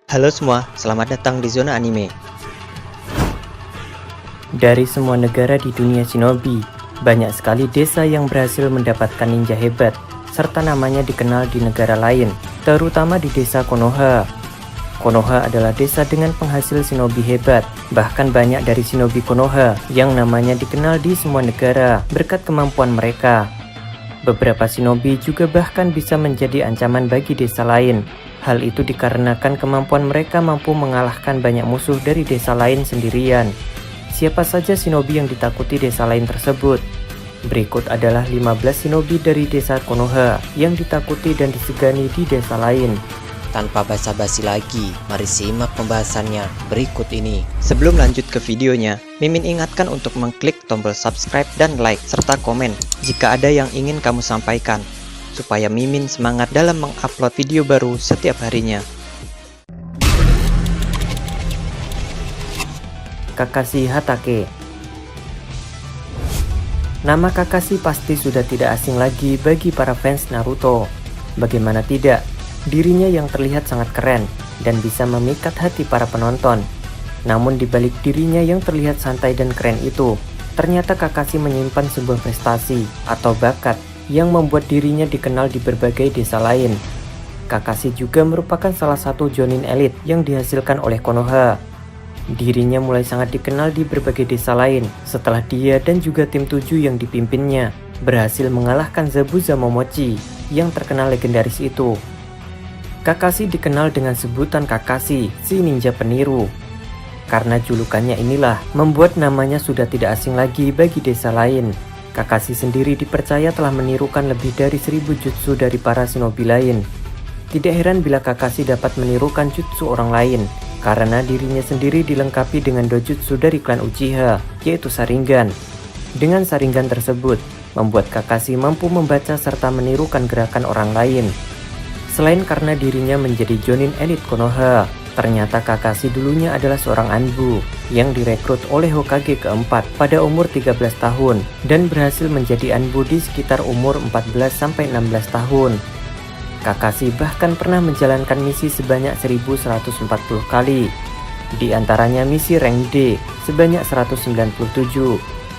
Halo semua, selamat datang di Zona Anime. Dari semua negara di dunia shinobi, banyak sekali desa yang berhasil mendapatkan ninja hebat, serta namanya dikenal di negara lain, terutama di desa Konoha. Konoha adalah desa dengan penghasil shinobi hebat, bahkan banyak dari shinobi Konoha yang namanya dikenal di semua negara berkat kemampuan mereka. Beberapa shinobi juga bahkan bisa menjadi ancaman bagi desa lain. Hal itu dikarenakan kemampuan mereka mampu mengalahkan banyak musuh dari desa lain sendirian. Siapa saja shinobi yang ditakuti desa lain tersebut? Berikut adalah 15 shinobi dari desa Konoha yang ditakuti dan disegani di desa lain. Tanpa basa-basi lagi, mari simak pembahasannya berikut ini. Sebelum lanjut ke videonya, Mimin ingatkan untuk mengklik tombol subscribe dan like, serta komen jika ada yang ingin kamu sampaikan, supaya Mimin semangat dalam mengupload video baru setiap harinya. Kakashi Hatake. Nama Kakashi pasti sudah tidak asing lagi bagi para fans Naruto. Bagaimana tidak, dirinya yang terlihat sangat keren dan bisa memikat hati para penonton. Namun dibalik dirinya yang terlihat santai dan keren itu, ternyata Kakashi menyimpan sebuah prestasi atau bakat yang membuat dirinya dikenal di berbagai desa lain. Kakashi juga merupakan salah satu jonin elit yang dihasilkan oleh Konoha. Dirinya mulai sangat dikenal di berbagai desa lain setelah dia dan juga tim 7 yang dipimpinnya berhasil mengalahkan Zabuza Momochi yang terkenal legendaris itu. Kakashi dikenal dengan sebutan Kakashi, si ninja peniru. Karena julukannya inilah membuat namanya sudah tidak asing lagi bagi desa lain. Kakashi sendiri dipercaya telah menirukan lebih dari 1000 jutsu dari para shinobi lain. Tidak heran bila Kakashi dapat menirukan jutsu orang lain, karena dirinya sendiri dilengkapi dengan dojutsu dari klan Uchiha, yaitu Sharingan. Dengan Sharingan tersebut, membuat Kakashi mampu membaca serta menirukan gerakan orang lain. Selain karena dirinya menjadi jonin elit Konoha, ternyata Kakashi dulunya adalah seorang Anbu yang direkrut oleh Hokage keempat pada umur 13 tahun dan berhasil menjadi Anbu di sekitar umur 14-16 tahun. Kakashi bahkan pernah menjalankan misi sebanyak 1140 kali. Di antaranya misi rank D sebanyak 197,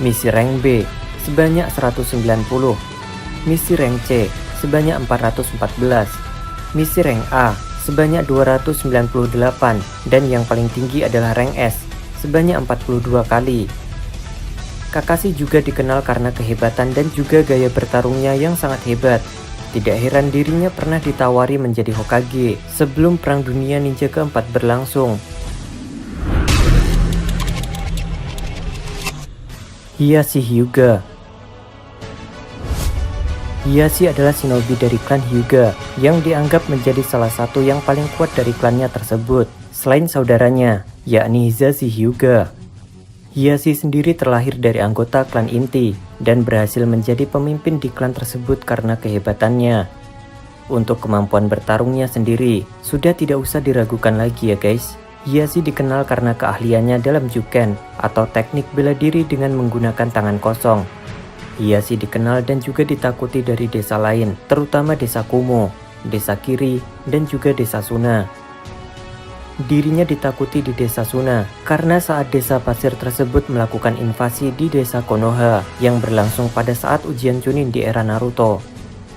misi rank B sebanyak 190, misi rank C sebanyak 414, misi rank A sebanyak 298, dan yang paling tinggi adalah rank S sebanyak 42 kali. Kakashi juga dikenal karena kehebatan dan juga gaya bertarungnya yang sangat hebat. Tidak heran dirinya pernah ditawari menjadi Hokage sebelum Perang Dunia Ninja keempat berlangsung. Hiashi Hyuga. Hiashi adalah shinobi dari klan Hyuga yang dianggap menjadi salah satu yang paling kuat dari klannya tersebut, selain saudaranya, yakni Hisashi Hyuga. Hiashi sendiri terlahir dari anggota klan inti dan berhasil menjadi pemimpin di klan tersebut karena kehebatannya. Untuk kemampuan bertarungnya sendiri, sudah tidak usah diragukan lagi ya guys. Hiashi dikenal karena keahliannya dalam Juken atau teknik bela diri dengan menggunakan tangan kosong. Hiashi dikenal dan juga ditakuti dari desa lain, terutama desa Kumo, desa Kiri, dan juga desa Suna. Dirinya ditakuti di desa Suna karena saat desa pasir tersebut melakukan invasi di desa Konoha yang berlangsung pada saat ujian Chunin di era Naruto.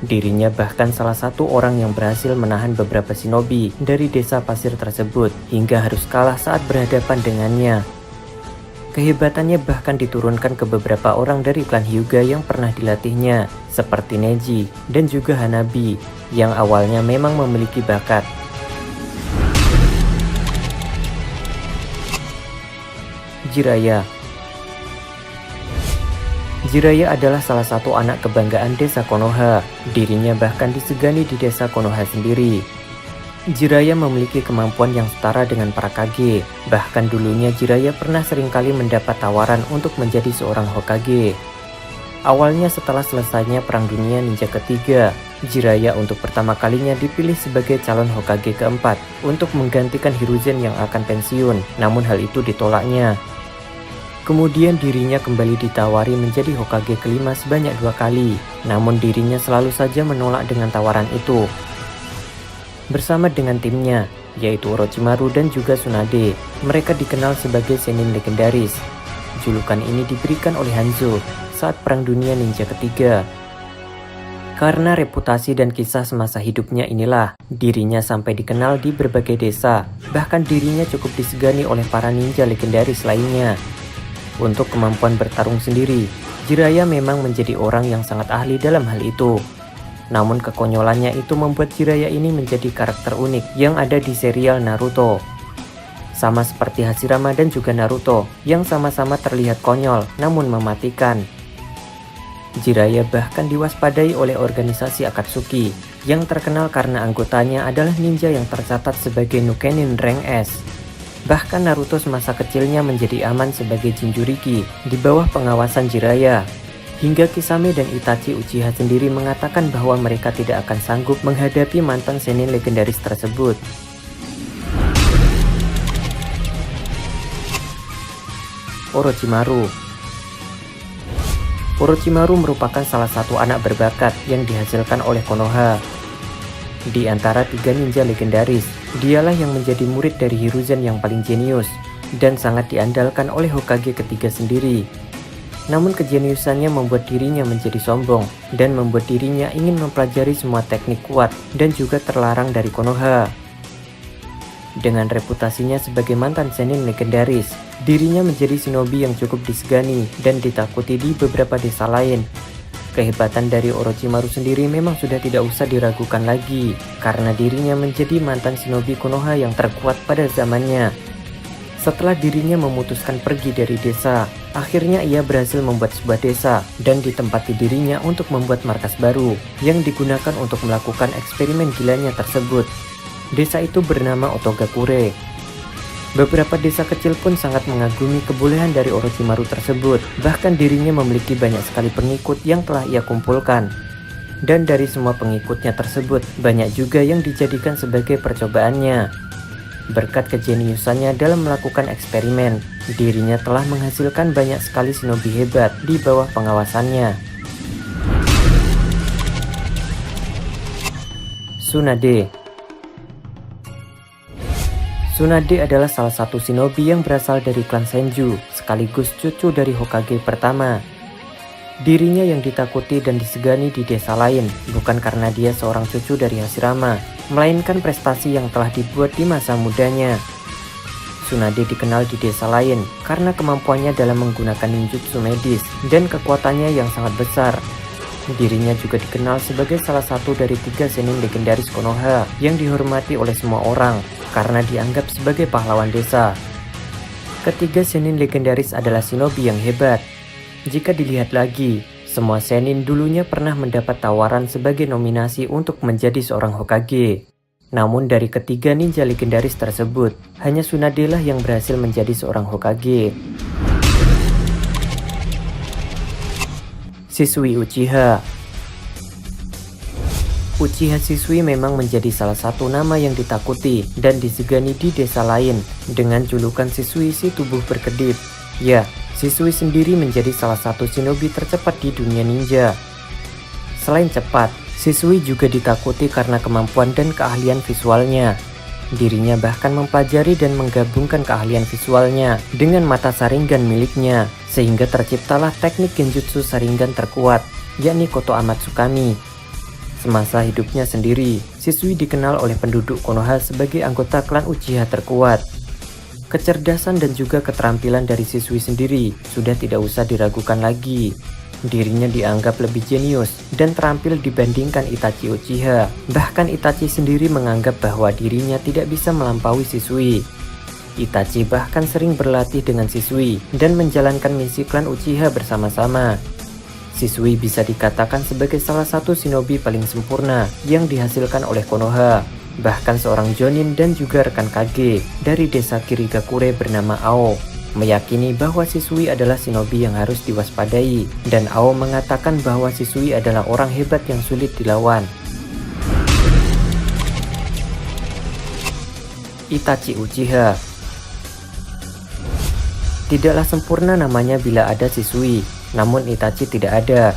Dirinya bahkan salah satu orang yang berhasil menahan beberapa shinobi dari desa pasir tersebut hingga harus kalah saat berhadapan dengannya. Kehebatannya bahkan diturunkan ke beberapa orang dari klan Hyuga yang pernah dilatihnya, seperti Neji dan juga Hanabi yang awalnya memang memiliki bakat. Jiraiya. Jiraiya adalah salah satu anak kebanggaan desa Konoha. Dirinya bahkan disegani di desa Konoha sendiri. Jiraiya memiliki kemampuan yang setara dengan para Kage. Bahkan dulunya Jiraiya pernah seringkali mendapat tawaran untuk menjadi seorang Hokage. Awalnya setelah selesainya Perang Dunia Ninja ketiga, Jiraiya untuk pertama kalinya dipilih sebagai calon Hokage keempat untuk menggantikan Hiruzen yang akan pensiun, namun hal itu ditolaknya. Kemudian dirinya kembali ditawari menjadi Hokage kelima sebanyak 2 kali, namun dirinya selalu saja menolak dengan tawaran itu. Bersama dengan timnya, yaitu Orochimaru dan juga Tsunade, mereka dikenal sebagai Sennin legendaris. Julukan ini diberikan oleh Hanzo saat Perang Dunia Ninja ketiga. Karena reputasi dan kisah semasa hidupnya inilah, dirinya sampai dikenal di berbagai desa, bahkan dirinya cukup disegani oleh para ninja legendaris lainnya. Untuk kemampuan bertarung sendiri, Jiraiya memang menjadi orang yang sangat ahli dalam hal itu. Namun kekonyolannya itu membuat Jiraiya ini menjadi karakter unik yang ada di serial Naruto. Sama seperti Hashirama dan juga Naruto yang sama-sama terlihat konyol namun mematikan. Jiraiya bahkan diwaspadai oleh organisasi Akatsuki yang terkenal karena anggotanya adalah ninja yang tercatat sebagai Nukenin Rank S. Bahkan Naruto semasa kecilnya menjadi aman sebagai Jinchuriki di bawah pengawasan Jiraiya. Hingga Kisame dan Itachi Uchiha sendiri mengatakan bahwa mereka tidak akan sanggup menghadapi mantan Sennin legendaris tersebut. Orochimaru merupakan salah satu anak berbakat yang dihasilkan oleh Konoha. Di antara 3 ninja legendaris, dialah yang menjadi murid dari Hiruzen yang paling jenius dan sangat diandalkan oleh Hokage ketiga sendiri. Namun kejeniusannya membuat dirinya menjadi sombong dan membuat dirinya ingin mempelajari semua teknik kuat dan juga terlarang dari Konoha. Dengan reputasinya sebagai mantan Sennin legendaris, dirinya menjadi shinobi yang cukup disegani dan ditakuti di beberapa desa lain. Kehebatan dari Orochimaru sendiri memang sudah tidak usah diragukan lagi, karena dirinya menjadi mantan shinobi Konoha yang terkuat pada zamannya. Setelah dirinya memutuskan pergi dari desa, akhirnya ia berhasil membuat sebuah desa dan ditempati dirinya untuk membuat markas baru yang digunakan untuk melakukan eksperimen gilanya tersebut. Desa itu bernama Otogakure. Beberapa desa kecil pun sangat mengagumi kebolehan dari Orochimaru tersebut, bahkan dirinya memiliki banyak sekali pengikut yang telah ia kumpulkan. Dan dari semua pengikutnya tersebut, banyak juga yang dijadikan sebagai percobaannya. Berkat kejeniusannya dalam melakukan eksperimen, dirinya telah menghasilkan banyak sekali shinobi hebat di bawah pengawasannya. Tsunade adalah salah satu shinobi yang berasal dari klan Senju, sekaligus cucu dari Hokage pertama. Dirinya yang ditakuti dan disegani di desa lain, bukan karena dia seorang cucu dari Hashirama, melainkan prestasi yang telah dibuat di masa mudanya. Tsunade dikenal di desa lain karena kemampuannya dalam menggunakan ninjutsu medis dan kekuatannya yang sangat besar. Dirinya juga dikenal sebagai salah satu dari 3 Sennin legendaris Konoha yang dihormati oleh semua orang karena dianggap sebagai pahlawan desa. Ketiga Sennin legendaris adalah shinobi yang hebat. Jika dilihat lagi, semua Sennin dulunya pernah mendapat tawaran sebagai nominasi untuk menjadi seorang Hokage. Namun dari ketiga ninja legendaris tersebut, hanya Tsunade lah yang berhasil menjadi seorang Hokage. Shisui Uchiha Shisui memang menjadi salah satu nama yang ditakuti dan disegani di desa lain dengan julukan Shisui si tubuh berkedip. Ya, Shisui sendiri menjadi salah satu shinobi tercepat di dunia ninja. Selain cepat, Shisui juga ditakuti karena kemampuan dan keahlian visualnya. Dirinya bahkan mempelajari dan menggabungkan keahlian visualnya dengan mata Sharingan miliknya, sehingga terciptalah teknik genjutsu Sharingan terkuat, yakni Koto Amatsukami. Semasa hidupnya sendiri, Shisui dikenal oleh penduduk Konoha sebagai anggota klan Uchiha terkuat. Kecerdasan dan juga keterampilan dari Shisui sendiri sudah tidak usah diragukan lagi. Dirinya dianggap lebih jenius dan terampil dibandingkan Itachi Uchiha. Bahkan Itachi sendiri menganggap bahwa dirinya tidak bisa melampaui Shisui. Itachi bahkan sering berlatih dengan Shisui dan menjalankan misi klan Uchiha bersama-sama. Shisui bisa dikatakan sebagai salah satu shinobi paling sempurna yang dihasilkan oleh Konoha. Bahkan seorang jonin dan juga rekan Kage dari desa Kirigakure bernama Ao meyakini bahwa Shisui adalah shinobi yang harus diwaspadai, dan Ao mengatakan bahwa Shisui adalah orang hebat yang sulit dilawan. Itachi Uchiha. Tidaklah sempurna namanya bila ada Shisui, namun Itachi tidak ada.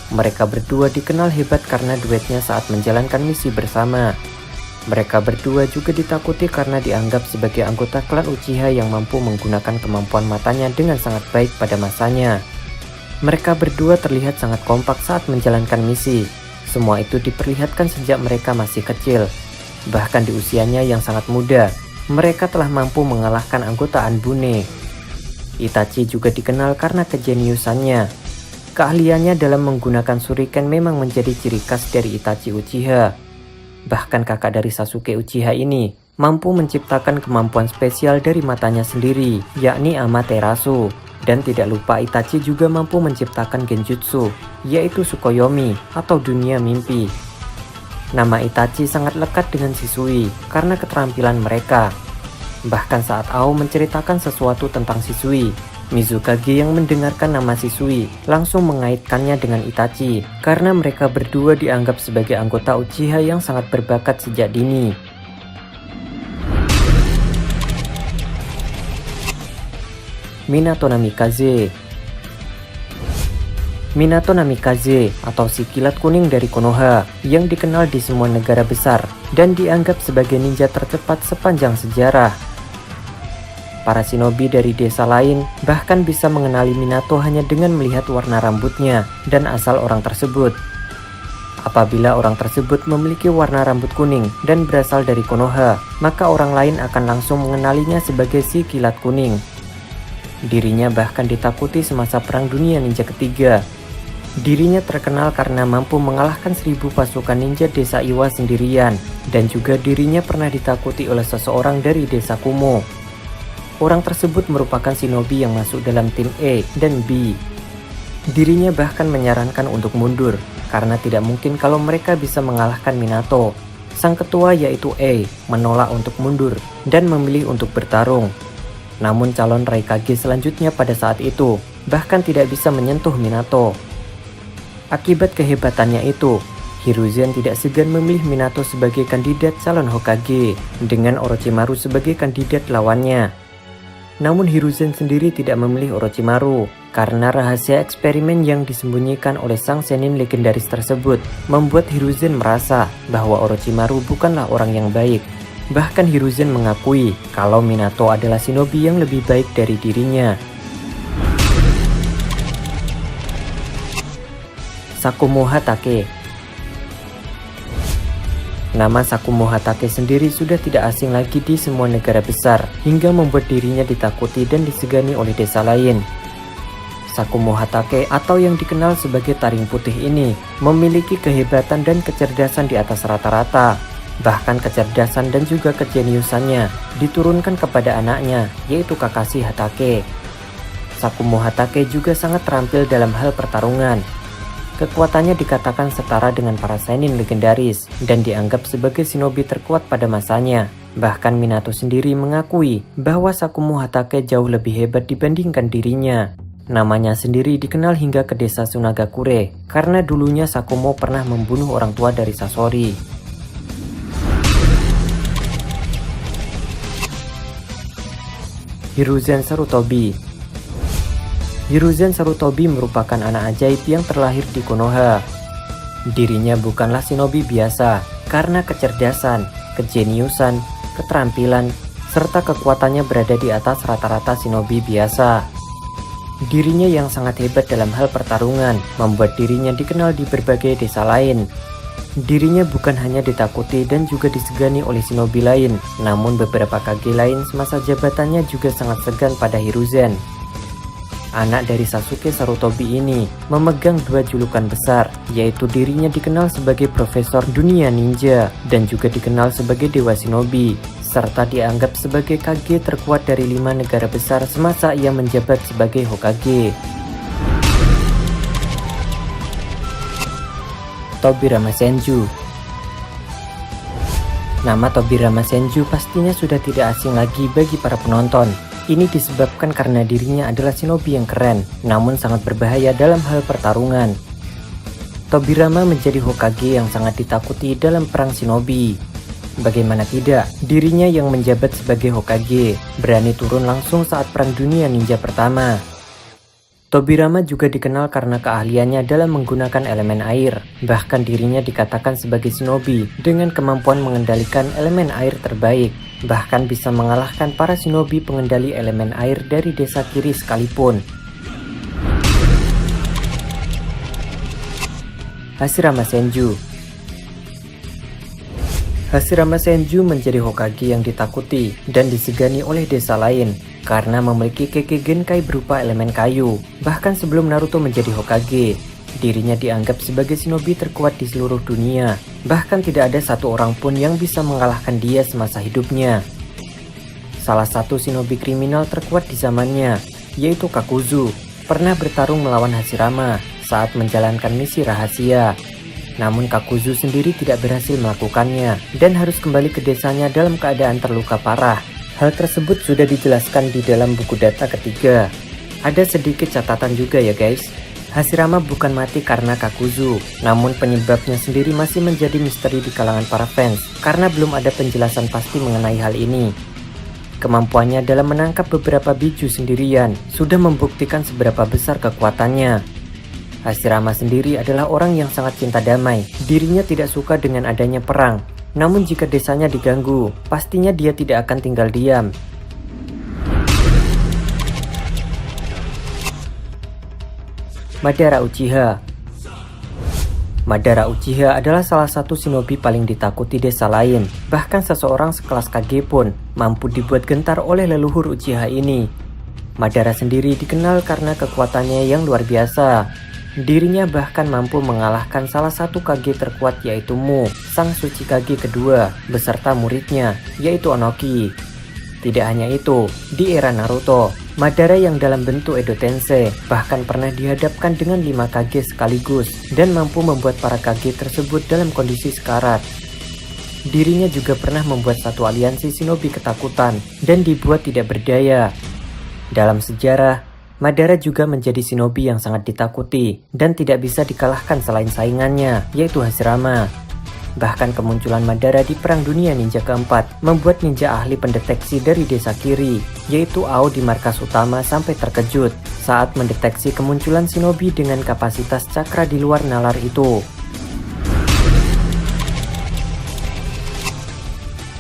Mereka berdua dikenal hebat karena duetnya saat menjalankan misi bersama. Mereka berdua juga ditakuti karena dianggap sebagai anggota klan Uchiha yang mampu menggunakan kemampuan matanya dengan sangat baik pada masanya. Mereka berdua terlihat sangat kompak saat menjalankan misi. Semua itu diperlihatkan sejak mereka masih kecil. Bahkan di usianya yang sangat muda, mereka telah mampu mengalahkan anggota Anbune. Itachi juga dikenal karena kejeniusannya. Keahliannya dalam menggunakan shuriken memang menjadi ciri khas dari Itachi Uchiha. Bahkan kakak dari Sasuke Uchiha ini mampu menciptakan kemampuan spesial dari matanya sendiri, yakni Amaterasu. Dan tidak lupa Itachi juga mampu menciptakan genjutsu, yaitu Tsukuyomi atau dunia mimpi. Nama Itachi sangat lekat dengan Shisui karena keterampilan mereka. Bahkan saat Ao menceritakan sesuatu tentang Shisui, Mizukage yang mendengarkan nama Shisui langsung mengaitkannya dengan Itachi karena mereka berdua dianggap sebagai anggota Uchiha yang sangat berbakat sejak dini. Minato Namikaze. Minato Namikaze atau si kilat kuning dari Konoha yang dikenal di semua negara besar dan dianggap sebagai ninja tercepat sepanjang sejarah. Para shinobi dari desa lain bahkan bisa mengenali Minato hanya dengan melihat warna rambutnya dan asal orang tersebut. Apabila orang tersebut memiliki warna rambut kuning dan berasal dari Konoha, maka orang lain akan langsung mengenalinya sebagai si kilat kuning. Dirinya bahkan ditakuti semasa Perang Dunia Ninja ketiga. Dirinya terkenal karena mampu mengalahkan 1000 pasukan ninja desa Iwa sendirian, dan juga dirinya pernah ditakuti oleh seseorang dari desa Kumo. Orang tersebut merupakan shinobi yang masuk dalam tim A dan B. Dirinya bahkan menyarankan untuk mundur, karena tidak mungkin kalau mereka bisa mengalahkan Minato. Sang ketua yaitu A menolak untuk mundur dan memilih untuk bertarung. Namun calon Raikage selanjutnya pada saat itu bahkan tidak bisa menyentuh Minato. Akibat kehebatannya itu, Hiruzen tidak segan memilih Minato sebagai kandidat calon Hokage dengan Orochimaru sebagai kandidat lawannya. Namun Hiruzen sendiri tidak memilih Orochimaru karena rahasia eksperimen yang disembunyikan oleh sang Sennin legendaris tersebut membuat Hiruzen merasa bahwa Orochimaru bukanlah orang yang baik. Bahkan Hiruzen mengakui kalau Minato adalah shinobi yang lebih baik dari dirinya. Sakumo Hatake. Nama Sakumo Hatake sendiri sudah tidak asing lagi di semua negara besar, hingga membuat dirinya ditakuti dan disegani oleh desa lain. Sakumo Hatake atau yang dikenal sebagai Taring Putih ini memiliki kehebatan dan kecerdasan di atas rata-rata. Bahkan kecerdasan dan juga kejeniusannya diturunkan kepada anaknya, yaitu Kakashi Hatake. Sakumo Hatake juga sangat terampil dalam hal pertarungan. Kekuatannya dikatakan setara dengan para Sennin legendaris dan dianggap sebagai shinobi terkuat pada masanya. Bahkan Minato sendiri mengakui bahwa Sakumo Hatake jauh lebih hebat dibandingkan dirinya. Namanya sendiri dikenal hingga ke desa Sunagakure karena dulunya Sakumo pernah membunuh orang tua dari Sasori. Hiruzen Sarutobi. Hiruzen Sarutobi merupakan anak ajaib yang terlahir di Konoha. Dirinya bukanlah shinobi biasa karena kecerdasan, kejeniusan, keterampilan, serta kekuatannya berada di atas rata-rata shinobi biasa. Dirinya yang sangat hebat dalam hal pertarungan membuat dirinya dikenal di berbagai desa lain. Dirinya bukan hanya ditakuti dan juga disegani oleh shinobi lain, namun beberapa kage lain semasa jabatannya juga sangat segan pada Hiruzen. Anak dari Sasuke Sarutobi ini memegang dua julukan besar, yaitu dirinya dikenal sebagai Profesor Dunia Ninja dan juga dikenal sebagai Dewa Shinobi, serta dianggap sebagai kage terkuat dari 5 negara besar semasa ia menjabat sebagai Hokage. Tobirama Senju. Nama Tobirama Senju pastinya sudah tidak asing lagi bagi para penonton. Ini disebabkan karena dirinya adalah shinobi yang keren, namun sangat berbahaya dalam hal pertarungan. Tobirama menjadi Hokage yang sangat ditakuti dalam perang shinobi. Bagaimana tidak, dirinya yang menjabat sebagai Hokage berani turun langsung saat Perang Dunia Ninja pertama. Tobirama juga dikenal karena keahliannya dalam menggunakan elemen air. Bahkan dirinya dikatakan sebagai shinobi dengan kemampuan mengendalikan elemen air terbaik. Bahkan bisa mengalahkan para shinobi pengendali elemen air dari desa Kiri sekalipun. Hashirama Senju. Hashirama Senju menjadi Hokage yang ditakuti dan disegani oleh desa lain karena memiliki Kekkei Genkai berupa elemen kayu. Bahkan sebelum Naruto menjadi Hokage, dirinya dianggap sebagai shinobi terkuat di seluruh dunia. Bahkan tidak ada satu orang pun yang bisa mengalahkan dia semasa hidupnya. Salah satu shinobi kriminal terkuat di zamannya, yaitu Kakuzu, pernah bertarung melawan Hashirama saat menjalankan misi rahasia. Namun Kakuzu sendiri tidak berhasil melakukannya dan harus kembali ke desanya dalam keadaan terluka parah. Hal tersebut sudah dijelaskan di dalam buku data ketiga. Ada sedikit catatan juga ya guys. Hashirama bukan mati karena Kakuzu, namun penyebabnya sendiri masih menjadi misteri di kalangan para fans karena belum ada penjelasan pasti mengenai hal ini. Kemampuannya dalam menangkap beberapa biju sendirian sudah membuktikan seberapa besar kekuatannya. Hashirama sendiri adalah orang yang sangat cinta damai. Dirinya tidak suka dengan adanya perang. Namun jika desanya diganggu, pastinya dia tidak akan tinggal diam. Madara Uchiha. Madara Uchiha adalah salah satu shinobi paling ditakuti desa lain. Bahkan seseorang sekelas Kage pun mampu dibuat gentar oleh leluhur Uchiha ini. Madara sendiri dikenal karena kekuatannya yang luar biasa. Dirinya bahkan mampu mengalahkan salah satu Kage terkuat yaitu Mu, sang Suci Kage kedua, beserta muridnya, yaitu Onoki. Tidak hanya itu, di era Naruto, Madara yang dalam bentuk Edo Tensei bahkan pernah dihadapkan dengan 5 Kage sekaligus dan mampu membuat para Kage tersebut dalam kondisi sekarat. Dirinya juga pernah membuat satu aliansi shinobi ketakutan dan dibuat tidak berdaya. Dalam sejarah, Madara juga menjadi shinobi yang sangat ditakuti dan tidak bisa dikalahkan selain saingannya, yaitu Hashirama. Bahkan kemunculan Madara di Perang Dunia Ninja keempat membuat ninja ahli pendeteksi dari desa Kiri, yaitu Ao di markas utama sampai terkejut saat mendeteksi kemunculan shinobi dengan kapasitas cakra di luar nalar itu.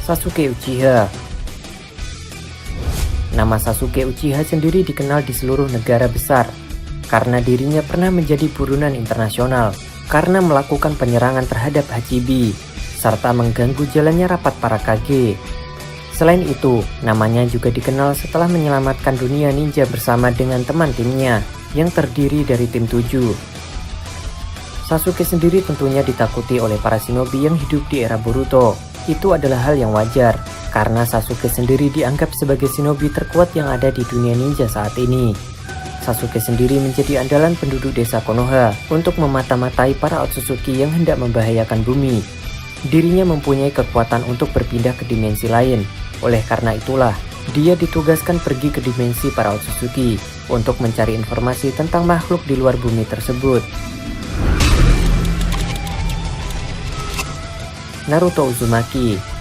Sasuke Uchiha. Nama Sasuke Uchiha sendiri dikenal di seluruh negara besar karena dirinya pernah menjadi buronan internasional karena melakukan penyerangan terhadap Hachibi serta mengganggu jalannya rapat para Kage. Selain itu, namanya juga dikenal setelah menyelamatkan dunia ninja bersama dengan teman timnya yang terdiri dari tim 7. Sasuke sendiri tentunya ditakuti oleh para shinobi yang hidup di era Boruto. Itu adalah hal yang wajar karena Sasuke sendiri dianggap sebagai shinobi terkuat yang ada di dunia ninja saat ini. Sasuke sendiri menjadi andalan penduduk desa Konoha untuk memata-matai para Otsutsuki yang hendak membahayakan bumi. Dirinya mempunyai kekuatan untuk berpindah ke dimensi lain. Oleh karena itulah, dia ditugaskan pergi ke dimensi para Otsutsuki untuk mencari informasi tentang makhluk di luar bumi tersebut. Naruto Uzumaki.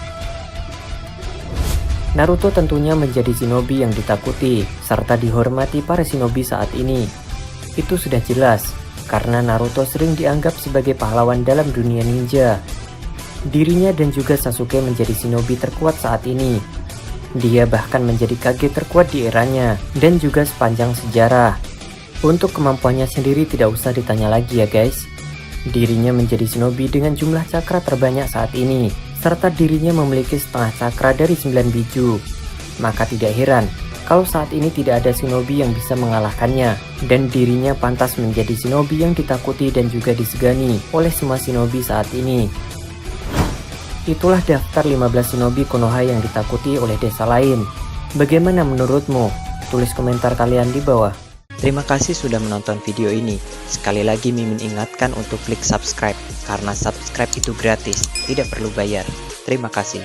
Naruto tentunya menjadi shinobi yang ditakuti serta dihormati para shinobi saat ini. Itu sudah jelas karena Naruto sering dianggap sebagai pahlawan dalam dunia ninja. Dirinya dan juga Sasuke menjadi shinobi terkuat saat ini. Dia bahkan menjadi Kage terkuat di eranya dan juga sepanjang sejarah. Untuk kemampuannya sendiri tidak usah ditanya lagi ya guys. Dirinya menjadi shinobi dengan jumlah cakra terbanyak saat ini, serta dirinya memiliki setengah cakra dari 9 biju. Maka tidak heran kalau saat ini tidak ada shinobi yang bisa mengalahkannya, dan dirinya pantas menjadi shinobi yang ditakuti dan juga disegani oleh semua shinobi saat ini. Itulah daftar 15 shinobi Konoha yang ditakuti oleh desa lain. Bagaimana menurutmu? Tulis komentar kalian di bawah. Terima kasih sudah menonton video ini. Sekali lagi Mimin ingatkan untuk klik subscribe, karena subscribe itu gratis, tidak perlu bayar. Terima kasih.